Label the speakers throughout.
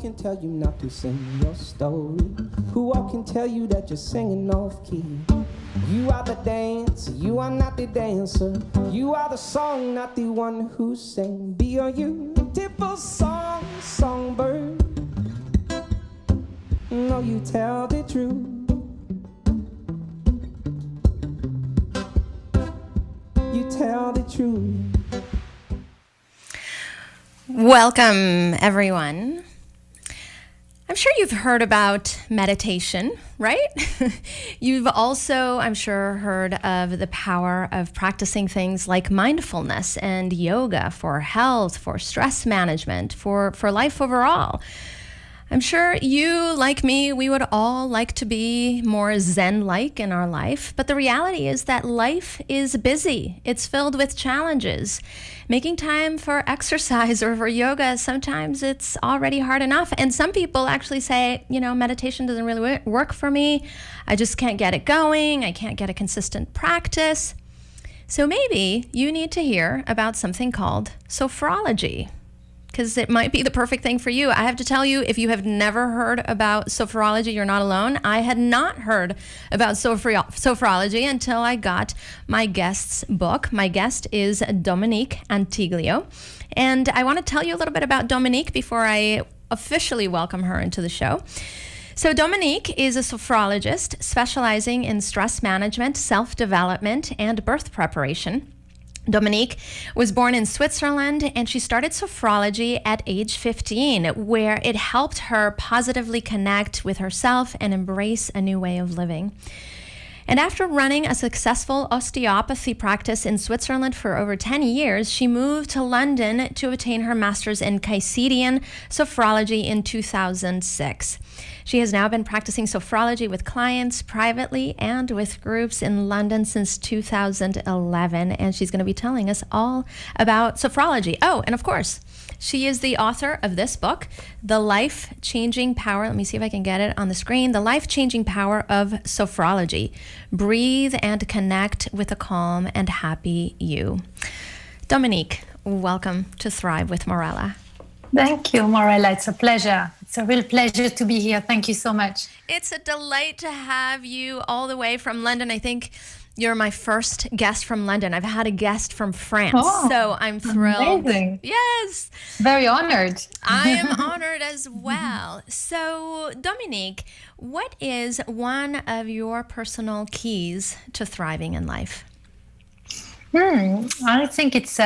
Speaker 1: can tell you not to sing your story? Who all can tell you that you're singing off key? You are the dancer, you are not the dancer. You are the song, not the one who sang. Be a beautiful songbird. No, you tell the truth. You tell the truth.
Speaker 2: Welcome, everyone. I'm sure you've heard about meditation, right? You've also, I'm sure, heard of the power of practicing things like mindfulness and yoga for health, for stress management, for life overall. I'm sure you, like me, we would all like to be more Zen-like in our life, but the reality is that life is busy. It's filled with challenges. Making time for exercise or for yoga, sometimes it's already hard enough. And some people actually say, meditation doesn't really work for me. I just can't get it going. I can't get a consistent practice. So maybe you need to hear about something called sophrology, because it might be the perfect thing for you. I have to tell you, if you have never heard about sophrology, you're not alone. I had not heard about sophrology until I got my guest's book. My guest is Dominique Antiglio. And I want to tell you a little bit about Dominique before I officially welcome her into the show. So Dominique is a sophrologist specializing in stress management, self-development, and birth preparation. Dominique was born in Switzerland, and she started sophrology at age 15, where it helped her positively connect with herself and embrace a new way of living. And after running a successful osteopathy practice in Switzerland for over 10 years, she moved to London to obtain her master's in Caicedoan sophrology in 2006. She has now been practicing sophrology with clients privately and with groups in London since 2011, and she's going to be telling us all about sophrology. Oh, and of course, she is the author of this book, The Life-Changing Power. Let me see if I can get it on the screen. The Life-Changing Power of Sophrology. Breathe and connect with a calm and happy you. Dominique, welcome to Thrive with Morella.
Speaker 3: Thank you, Morella. It's a pleasure. It's a real pleasure to be here. Thank you so much.
Speaker 2: It's a delight to have you all the way from London. I think you're my first guest from London. I've had a guest from France, so I'm thrilled.
Speaker 3: Amazing.
Speaker 2: Yes.
Speaker 3: Very honored.
Speaker 2: I am honored as well. So, Dominique, what is one of your personal keys to thriving in life?
Speaker 3: I think it's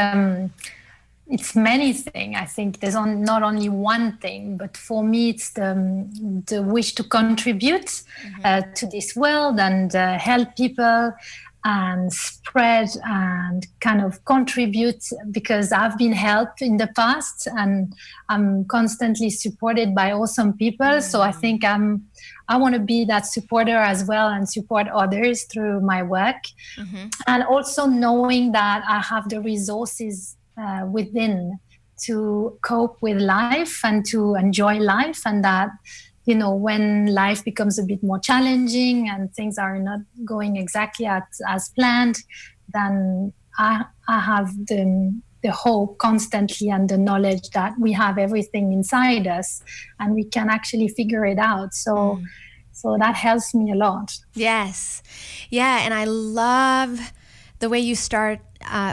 Speaker 3: many things. I think there's not only one thing, but for me, it's the wish to contribute to this world and help people and spread and kind of contribute, because I've been helped in the past and I'm constantly supported by awesome people. So I think I want to be that supporter as well and support others through my work. And also knowing that I have the resources within to cope with life and to enjoy life, and that when life becomes a bit more challenging and things are not going exactly as planned, then I have the hope constantly and the knowledge that we have everything inside us and we can actually figure it out. So that helps me a lot.
Speaker 2: Yes. Yeah, and I love the way you start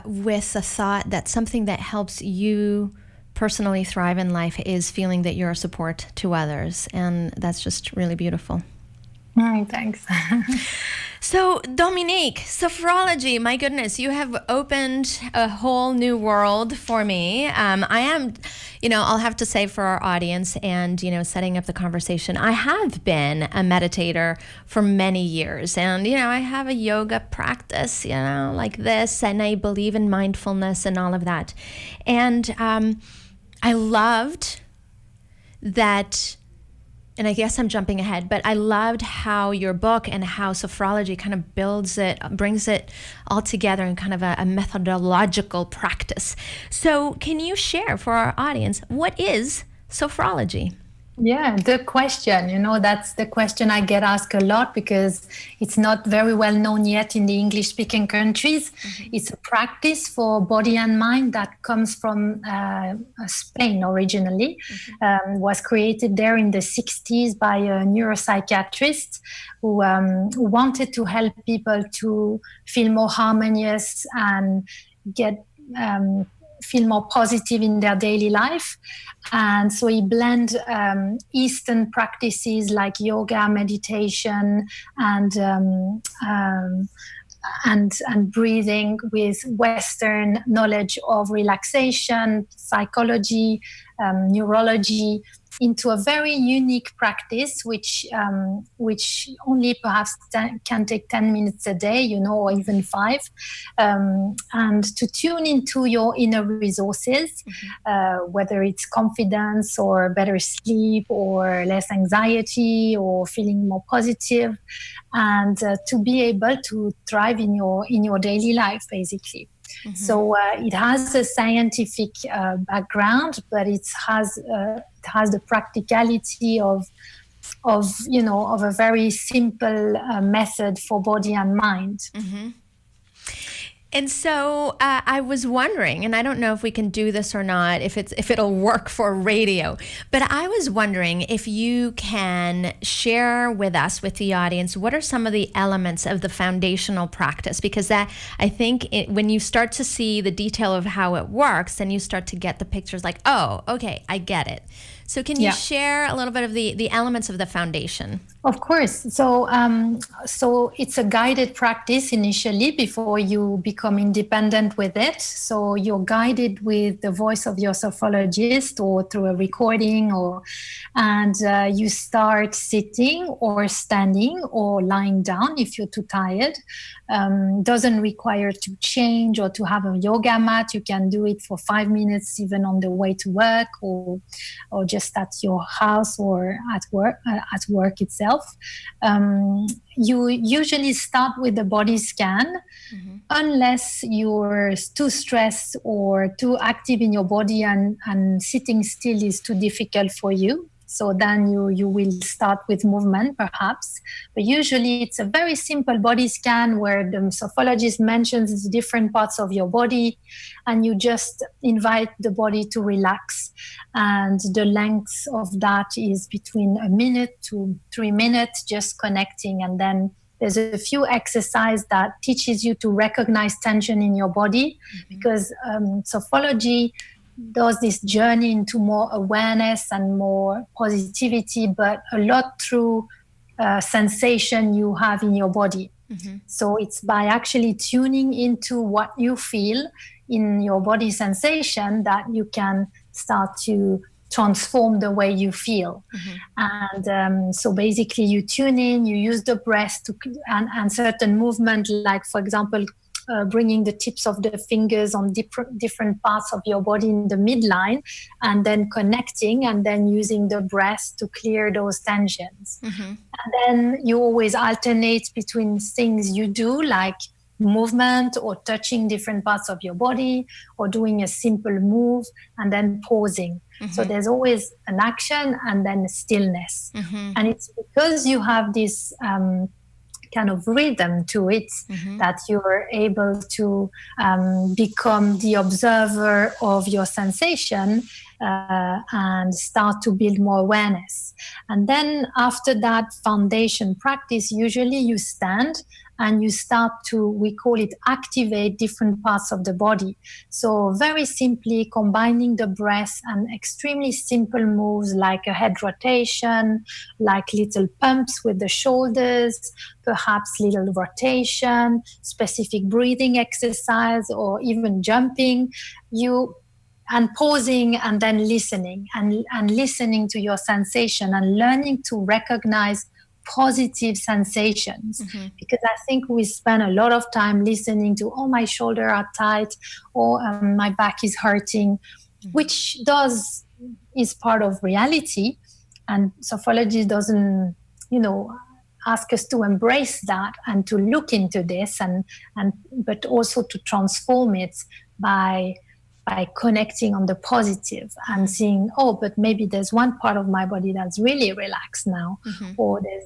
Speaker 2: with the thought that something that helps you personally thrive in life is feeling that you're a support to others. And that's just really beautiful.
Speaker 3: Thanks.
Speaker 2: So, Dominique, sophrology, my goodness, you have opened a whole new world for me. I am, I'll have to say for our audience and, setting up the conversation, I have been a meditator for many years. And, I have a yoga practice, like this, and I believe in mindfulness and all of that. And I loved that. And I guess I'm jumping ahead, but I loved how your book and how sophrology kind of brings it all together in kind of a methodological practice. So can you share for our audience, what is sophrology?
Speaker 3: Yeah, the question, that's the question I get asked a lot because it's not very well known yet in the English speaking countries. It's a practice for body and mind that comes from Spain originally, was created there in the 60s by a neuropsychiatrist who wanted to help people to feel more harmonious and get feel more positive in their daily life. And so he blend Eastern practices like yoga, meditation, and breathing with Western knowledge of relaxation, psychology, neurology, into a very unique practice, which only perhaps can take 10 minutes a day, or even 5, and to tune into your inner resources, whether it's confidence or better sleep or less anxiety or feeling more positive, and to be able to thrive in your daily life, basically. So it has a scientific background, but it has the practicality of a very simple method for body and mind.
Speaker 2: And so I was wondering, and I don't know if we can do this or not, if it'll work for radio, but I was wondering if you can share with us, with the audience, what are some of the elements of the foundational practice? Because that, I think, when you start to see the detail of how it works, then you start to get the pictures like, oh, okay, I get it. So can you share a little bit of the elements of the foundation?
Speaker 3: Of course. So it's a guided practice initially before you become independent with it. So you're guided with the voice of your sophrologist or through a recording, and you start sitting or standing or lying down if you're too tired. Doesn't require to change or to have a yoga mat. You can do it for 5 minutes even on the way to work or just at your house or at work itself. You usually start with the body scan, unless you're too stressed or too active in your body and sitting still is too difficult for you. So then you will start with movement, perhaps. But usually it's a very simple body scan where the sophrologist mentions the different parts of your body, and you just invite the body to relax. And the length of that is between 1 minute to 3 minutes, just connecting. And then there's a few exercises that teaches you to recognize tension in your body, because sophrology does this journey into more awareness and more positivity, but a lot through sensation you have in your body. So it's by actually tuning into what you feel in your body sensation that you can start to transform the way you feel. And so basically you tune in, you use the breath and certain movement, like, for example, bringing the tips of the fingers on different parts of your body in the midline, and then connecting, and then using the breath to clear those tensions. And then you always alternate between things you do, like movement or touching different parts of your body or doing a simple move, and then pausing. So there's always an action and then stillness. And it's because you have this kind of rhythm to it that you're able to become the observer of your sensation and start to build more awareness. And then after that foundation practice, usually you stand and you start to, we call it, activate different parts of the body. So very simply combining the breath and extremely simple moves like a head rotation, like little pumps with the shoulders, perhaps little rotation, specific breathing exercise, or even jumping, and pausing, and then listening and listening to your sensation and learning to recognize positive sensations. Because I think we spend a lot of time listening to, oh, my shoulders are tight, or my back is hurting, which is part of reality. And sophrology doesn't, ask us to embrace that and to look into this, but also to transform it by by connecting on the positive and seeing, oh, but maybe there's one part of my body that's really relaxed now, or there's,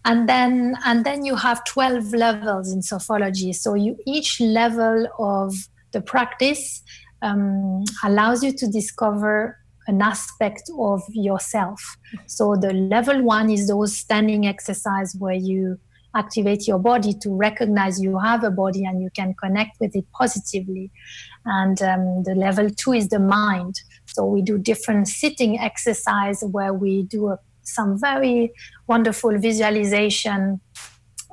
Speaker 3: and then you have 12 levels in Sophrology. So each level of the practice allows you to discover an aspect of yourself. So the level 1 is those standing exercise where you activate your body to recognize you have a body and you can connect with it positively. And the level 2 is the mind. So we do different sitting exercise where we do some very wonderful visualization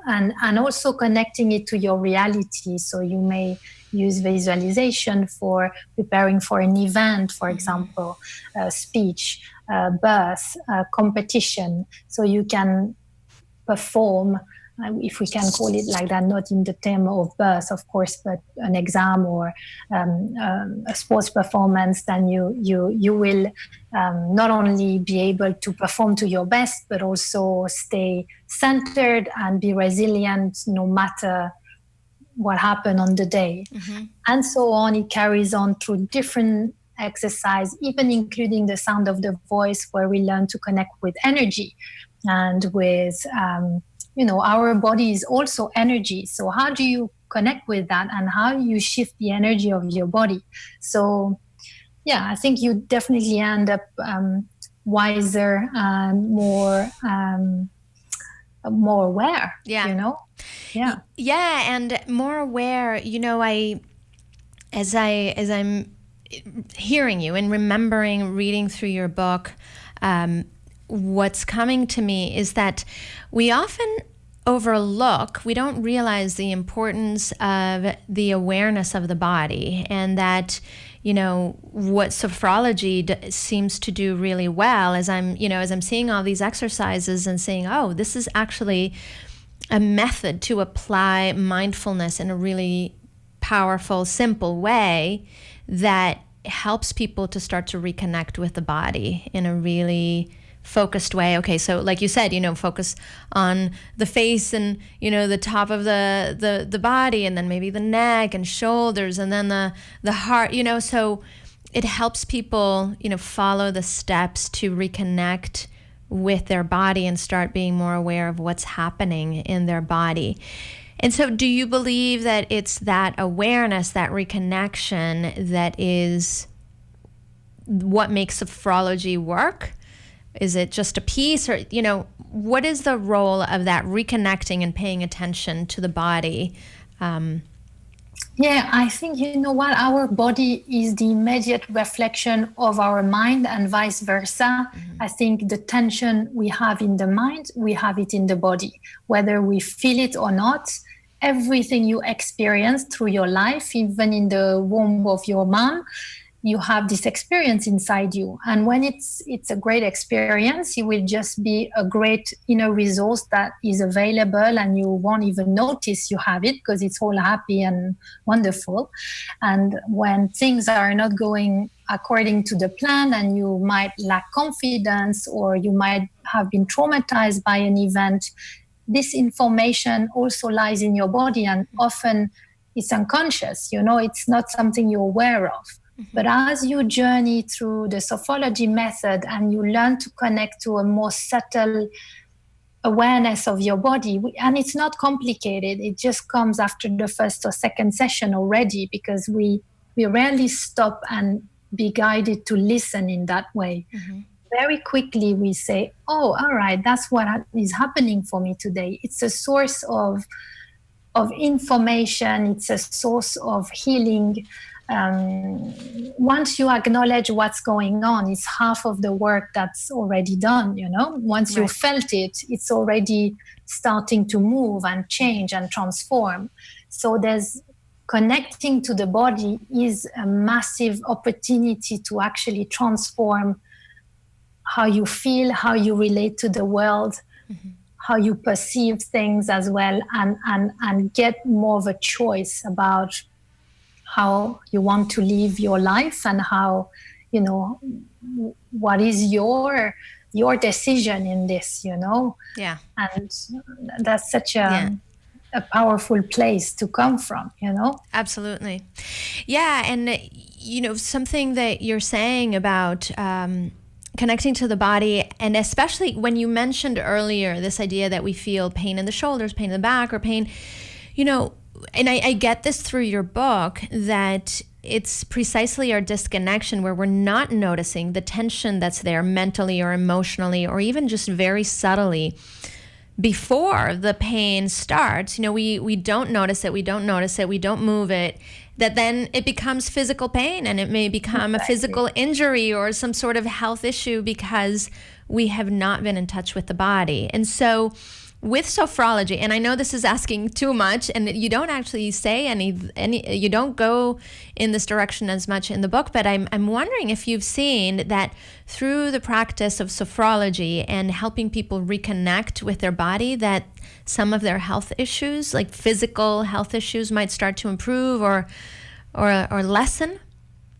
Speaker 3: and also connecting it to your reality. So you may use visualization for preparing for an event, for example, speech, birth, competition. So you can perform, if we can call it like that, not in the term of birth, of course, but an exam or a sports performance, then you will not only be able to perform to your best, but also stay centered and be resilient no matter what happened on the day. And so on. It carries on through different exercise, even including the sound of the voice, where we learn to connect with energy and with our body is also energy. So how do you connect with that, and how do you shift the energy of your body? So I think you definitely end up wiser and more aware.
Speaker 2: And more aware. As I'm hearing you and remembering reading through your book, what's coming to me is that we often overlook, we don't realize the importance of the awareness of the body, and that what sophrology seems to do really well as I'm seeing all these exercises and saying, oh, this is actually a method to apply mindfulness in a really powerful, simple way that helps people to start to reconnect with the body in a really focused way. Okay, so like you said, focus on the face and the top of the body, and then maybe the neck and shoulders, and then the heart. So it helps people follow the steps to reconnect with their body and start being more aware of what's happening in their body. And so do you believe that it's that awareness, that reconnection, that is what makes sophrology work? Is it just a piece, or, what is the role of that reconnecting and paying attention to the body?
Speaker 3: I think, our body is the immediate reflection of our mind and vice versa. I think the tension we have in the mind, we have it in the body, whether we feel it or not. Everything you experience through your life, even in the womb of your mom, you have this experience inside you. And when it's a great experience, it will just be a great inner resource that is available, and you won't even notice you have it because it's all happy and wonderful. And when things are not going according to the plan, and you might lack confidence, or you might have been traumatized by an event, this information also lies in your body, and often it's unconscious. It's not something you're aware of. But as you journey through the Sophrology method and you learn to connect to a more subtle awareness of your body, and it's not complicated, it just comes after the first or second session already, because we rarely stop and be guided to listen in that way. Very quickly we say, oh, all right, that's what is happening for me today. It's a source of information. It's a source of healing. Once you acknowledge what's going on, it's half of the work that's already done. Once you felt it, it's already starting to move and change and transform. So there's connecting to the body is a massive opportunity to actually transform how you feel, how you relate to the world, how you perceive things as well, and get more of a choice about how you want to live your life, and how, what is your decision in this, And that's such a a powerful place to come from, you know?
Speaker 2: Absolutely. Yeah. And, something that you're saying about connecting to the body, and especially when you mentioned earlier this idea that we feel pain in the shoulders, pain in the back, or pain, and I get this through your book, that it's precisely our disconnection where we're not noticing the tension that's there mentally or emotionally, or even just very subtly before the pain starts. We don't notice it, we don't move it, that then it becomes physical pain, and it may become a physical injury or some sort of health issue because we have not been in touch with the body. And so with sophrology, and I know this is asking too much, and you don't actually say any you don't go in this direction as much in the book, but I'm wondering if you've seen that through the practice of sophrology and helping people reconnect with their body, that some of their health issues, like physical health issues, might start to improve or lessen.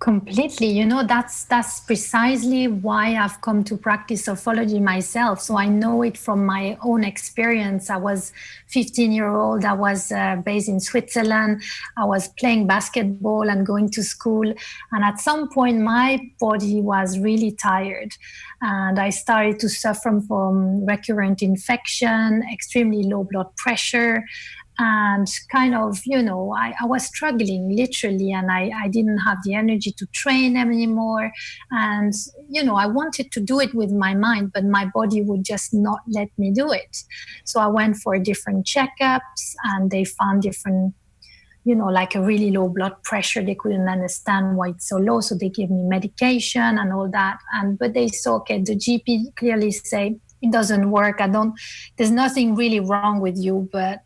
Speaker 3: Completely. That's precisely why I've come to practice sophrology myself. So I know it from my own experience. I was 15-year-old. I was based in Switzerland. I was playing basketball and going to school. And at some point, my body was really tired. And I started to suffer from recurrent infection, extremely low blood pressure. And kind of, I was struggling literally, and I didn't have the energy to train anymore. And, I wanted to do it with my mind, but my body would just not let me do it. So I went for different checkups, and they found different, like a really low blood pressure. They couldn't understand why it's so low. So they gave me medication and all that. But they saw, okay, the GP clearly say it doesn't work. There's nothing really wrong with you, but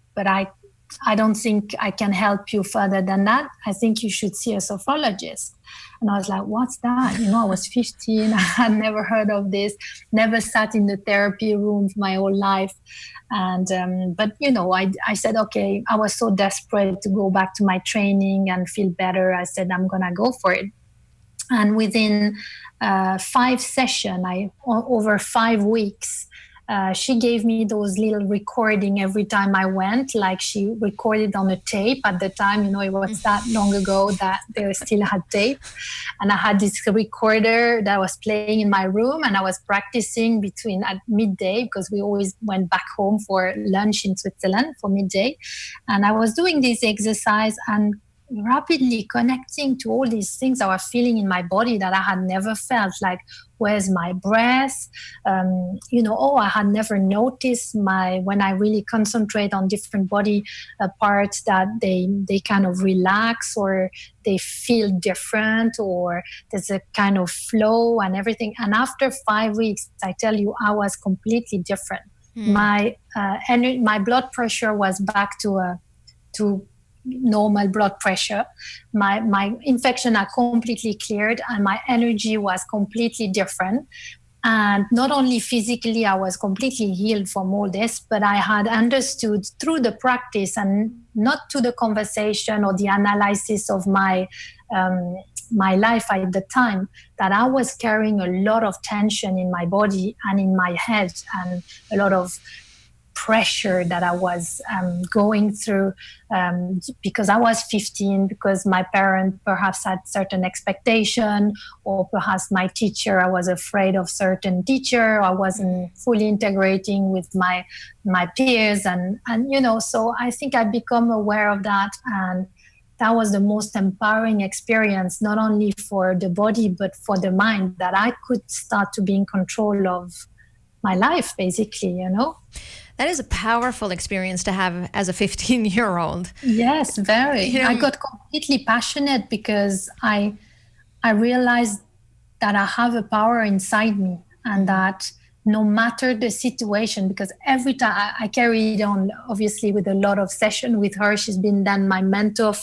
Speaker 3: I don't think I can help you further than that. I think you should see a sophrologist. And I was like, what's that? I was 15. I had never heard of this, never sat in the therapy room my whole life. And, but, I said, okay, I was so desperate to go back to my training and feel better. I said, I'm going to go for it. And within 5 sessions, over 5 weeks, she gave me those little recording every time I went, like she recorded on a tape at the time. It was that long ago that they still had tape. And I had this recorder that was playing in my room, and I was practicing at midday, because we always went back home for lunch in Switzerland for midday. And I was doing this exercise and rapidly connecting to all these things I was feeling in my body that I had never felt, like where's my breath, I had never noticed when I really concentrate on different body parts, that they kind of relax, or they feel different, or there's a kind of flow and everything. And after 5 weeks, I tell you, I was completely different. My blood pressure was back to normal blood pressure. My infection are completely cleared, and my energy was completely different. And not only physically, I was completely healed from all this, but I had understood through the practice, and not to the conversation or the analysis of my life at the time, that I was carrying a lot of tension in my body and in my head, and a lot of pressure that I was going through, because I was 15, because my parents perhaps had certain expectation, or perhaps my teacher, I was afraid of certain teacher, I wasn't fully integrating with my peers, and so I think I become aware of that. And that was the most empowering experience, not only for the body, but for the mind, that I could start to be in control of my life, basically,
Speaker 2: That is a powerful experience to have as a 15-year-old.
Speaker 3: Yes, very. I got completely passionate, because I realized that I have a power inside me, and that no matter the situation, because every time I carried on, obviously, with a lot of session with her. She's been then my mentor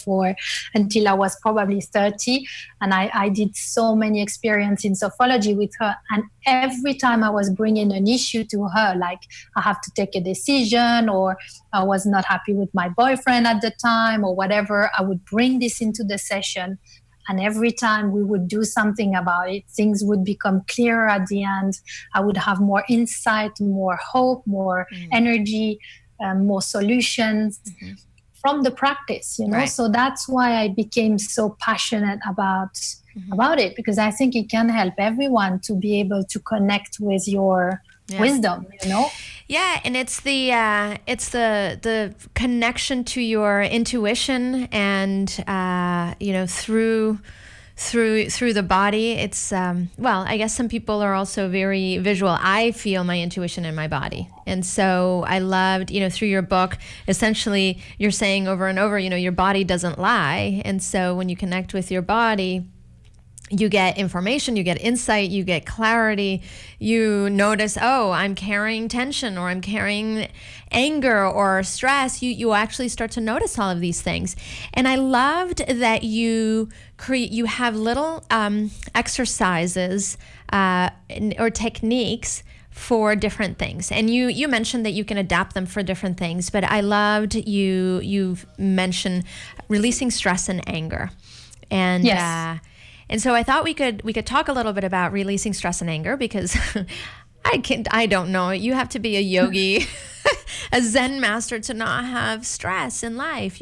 Speaker 3: until I was probably 30. And I did so many experiences in sophrology with her. And every time I was bringing an issue to her, like I have to take a decision, or I was not happy with my boyfriend at the time, or whatever, I would bring this into the session. And every time we would do something about it, things would become clearer at the end. I would have more insight, more hope, more energy. more solutions from the practice, you know.
Speaker 2: Right.
Speaker 3: So that's why I became so passionate about it, because I think it can help everyone to be able to connect with your wisdom, you know.
Speaker 2: Yeah, and it's the connection to your intuition, and through the body. It's well, I guess some people are also very visual. I feel my intuition in my body, and so I loved, through your book, essentially you're saying over and over, your body doesn't lie, and so when you connect with your body, you get information, you get insight, you get clarity. You notice, oh, I'm carrying tension, or I'm carrying anger or stress. You actually start to notice all of these things. And I loved that you have little exercises or techniques for different things. And you mentioned that you can adapt them for different things, but I loved you've mentioned releasing stress and anger. And
Speaker 3: yes.
Speaker 2: And so I thought we could talk a little bit about releasing stress and anger, because I don't know. You have to be a yogi, a Zen master to not have stress in life,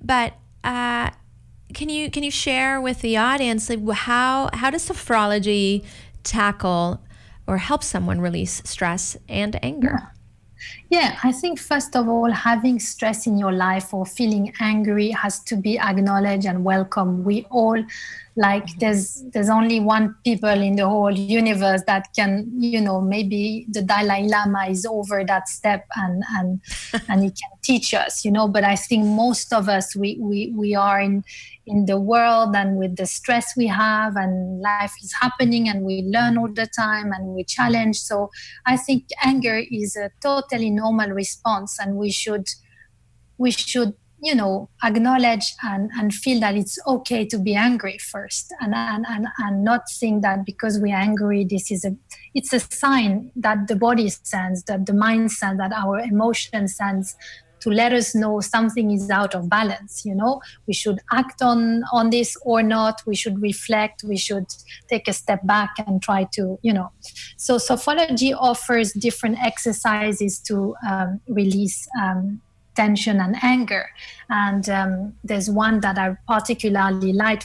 Speaker 2: But can you share with the audience, like, how does sophrology tackle or help someone release stress and anger?
Speaker 3: Yeah, I think first of all, having stress in your life or feeling angry has to be acknowledged and welcome. We all, there's only one people in the whole universe that can, maybe the Dalai Lama is over that step and he can teach us, But I think most of us, we are in the world, and with the stress we have, and life is happening, and we learn all the time, and we challenge. So I think anger is a totally normal response, and we should acknowledge and feel that it's okay to be angry first, and not think that because we're angry, it's a sign that the body sends, that the mind sends, that our emotion sends, to let us know something is out of balance. We should act on this or not. We should reflect. We should take a step back and try to, So Sophrology offers different exercises to release tension and anger. And there's one that I particularly like,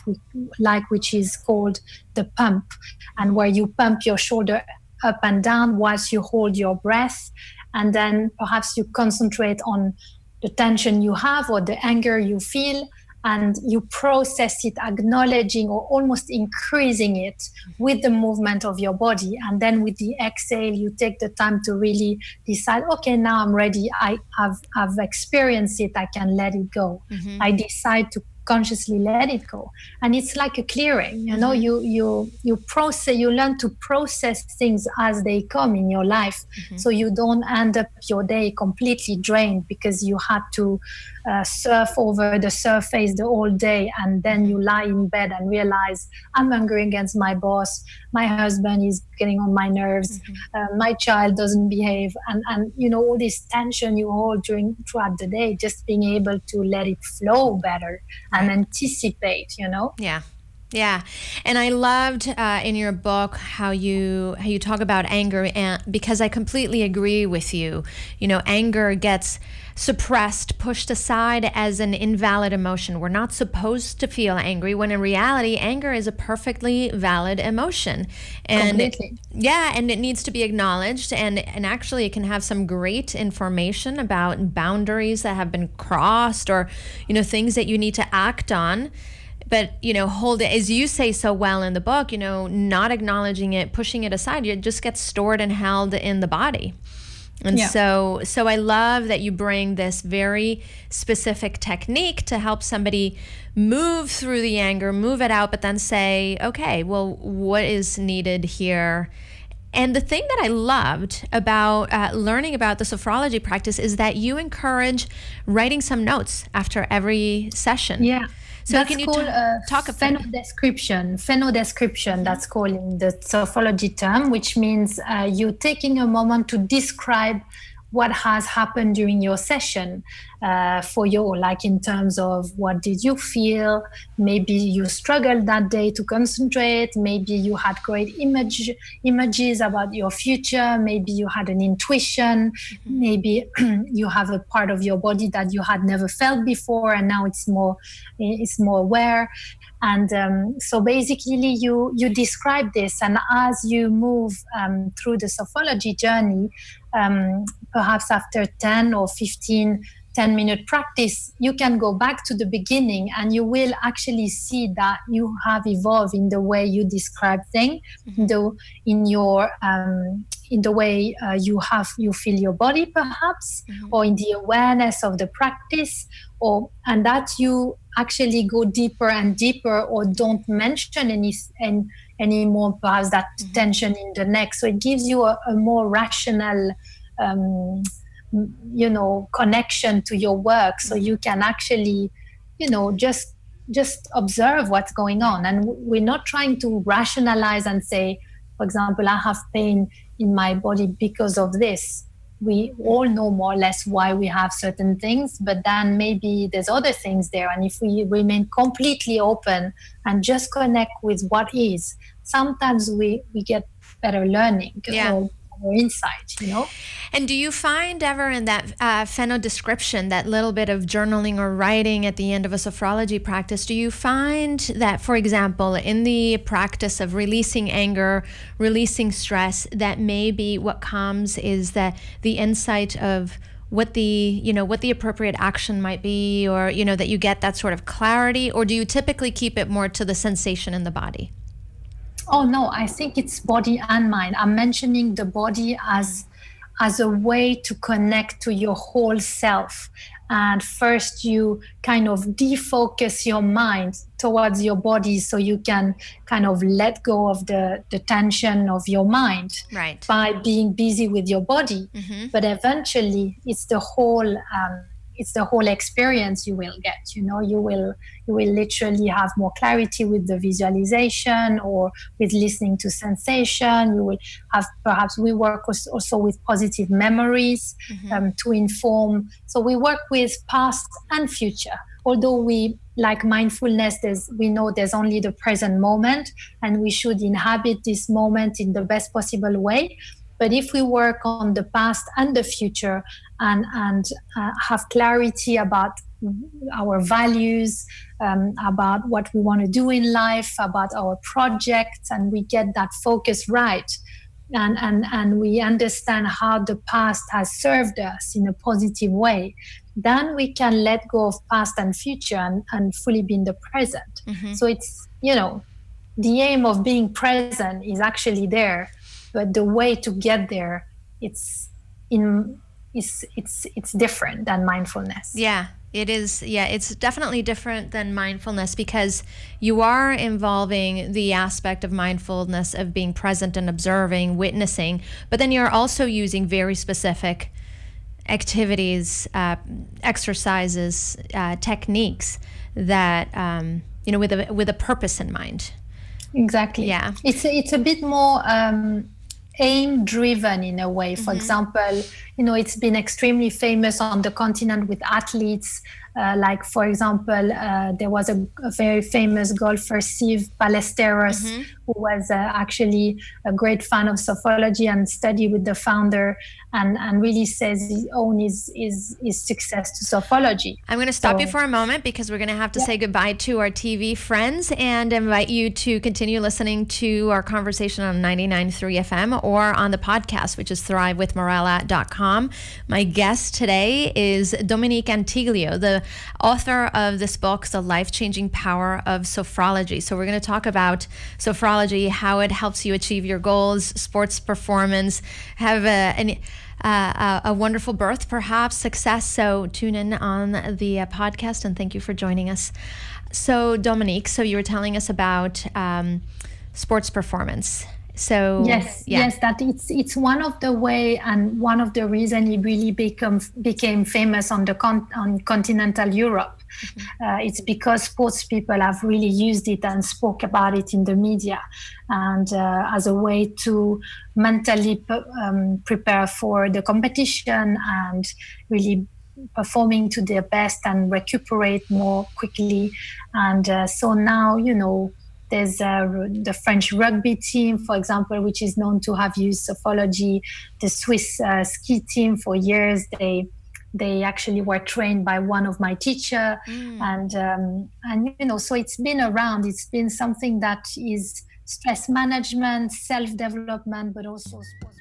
Speaker 3: which is called the pump, and where you pump your shoulder up and down whilst you hold your breath. And then perhaps you concentrate on the tension you have or the anger you feel, and you process it, acknowledging or almost increasing it with the movement of your body. And then with the exhale, you take the time to really decide, okay, now I'm ready. I've experienced it. I can let it go. Mm-hmm. I decide to consciously let it go. And it's like a clearing, you process, you learn to process things as they come in your life. Mm-hmm. So you don't end up your day completely drained because you had to surf over the surface the whole day, and then you lie in bed and realize, I'm angry against my boss, my husband is getting on my nerves, my child doesn't behave, and all this tension you hold throughout the day. Just being able to let it flow better and anticipate,
Speaker 2: Yeah. And I loved in your book how you talk about anger, and because I completely agree with you. Anger gets suppressed, pushed aside as an invalid emotion. We're not supposed to feel angry, when in reality, anger is a perfectly valid emotion. And
Speaker 3: completely.
Speaker 2: And it needs to be acknowledged, and actually it can have some great information about boundaries that have been crossed, or things that you need to act on. But, hold it, as you say so well in the book, not acknowledging it, pushing it aside, it just gets stored and held in the body. And so I love that you bring this very specific technique to help somebody move through the anger, move it out, but then say, okay, well, what is needed here? And the thing that I loved about learning about the sophrology practice is that you encourage writing some notes after every session.
Speaker 3: Yeah.
Speaker 2: So
Speaker 3: that's
Speaker 2: can you
Speaker 3: called
Speaker 2: talk about
Speaker 3: phenodescription? That's called in the sophrology term, which means you taking a moment to describe what has happened during your session for you, like in terms of what did you feel? Maybe you struggled that day to concentrate. Maybe you had great images about your future. Maybe you had an intuition. Maybe you have a part of your body that you had never felt before, and now it's more aware. And so basically you describe this, and as you move through the Sophrology journey, perhaps after 10 or 15 10-minute practice, you can go back to the beginning and you will actually see that you have evolved in the way you describe things, in the way you feel your body, perhaps, or in the awareness of the practice, and that you actually go deeper and deeper, or don't mention anymore, perhaps that tension in the neck. So it gives you a more rational connection to your work, so you can actually just observe what's going on. And we're not trying to rationalize and say, for example, I have pain in my body because of this. We all know more or less why we have certain things, but then maybe there's other things there. And if we remain completely open and just connect with what is, sometimes we get better learning. Or insight,
Speaker 2: And do you find ever in that pheno description, that little bit of journaling or writing at the end of a sophrology practice, do you find that, for example, in the practice of releasing anger, releasing stress, that maybe what comes is that the insight of what the appropriate action might be, or that you get that sort of clarity? Or do you typically keep it more to the sensation in the body?
Speaker 3: Oh, no, I think it's body and mind. I'm mentioning the body as a way to connect to your whole self. And first you kind of defocus your mind towards your body, so you can kind of let go of the tension of your mind,
Speaker 2: right,
Speaker 3: by being busy with your body. But eventually it's the whole experience you will get. You will literally have more clarity with the visualization, or with listening to sensation. You will have, perhaps we work also with positive memories to inform. So we work with past and future. Although we, like mindfulness, we know there's only the present moment, and we should inhabit this moment in the best possible way. But if we work on the past and the future, and have clarity about our values, about what we want to do in life, about our projects, and we get that focus right, and we understand how the past has served us in a positive way, then we can let go of past and future and fully be in the present. So it's, the aim of being present is actually there, but the way to get there, it's different than mindfulness.
Speaker 2: Yeah, it is. Yeah, it's definitely different than mindfulness, because you are involving the aspect of mindfulness of being present and observing, witnessing, but then you're also using very specific activities, exercises, techniques that, with a purpose in mind.
Speaker 3: Exactly.
Speaker 2: Yeah.
Speaker 3: It's a bit more aim driven in a way. For example, it's been extremely famous on the continent with athletes. Like, for example, there was a very famous golfer, Steve Ballesteros, who was actually a great fan of Sophrology and studied with the founder, and really says he owes his success to Sophrology.
Speaker 2: I'm going to stop you for a moment, because we're going to have to say goodbye to our TV friends and invite you to continue listening to our conversation on 99.3 FM or on the podcast, which is thrivewithmorella.com. My guest today is Dominique Antiglio, the author of this book, The Life-Changing Power of Sophrology. So we're going to talk about sophrology, how it helps you achieve your goals, sports performance, have a wonderful birth, perhaps success. So tune in on the podcast, and thank you for joining us. So Dominique, so you were telling us about sports performance. So
Speaker 3: yes, that it's one of the way, and one of the reason it really became famous on continental Europe. It's because sports people have really used it and spoke about it in the media, and as a way to mentally prepare for the competition and really performing to their best and recuperate more quickly. And so now, there's the French rugby team, for example, which is known to have used Sophrology. The Swiss ski team, for years, they actually were trained by one of my teachers. And so it's been around. It's been something that is stress management, self-development, but also sports.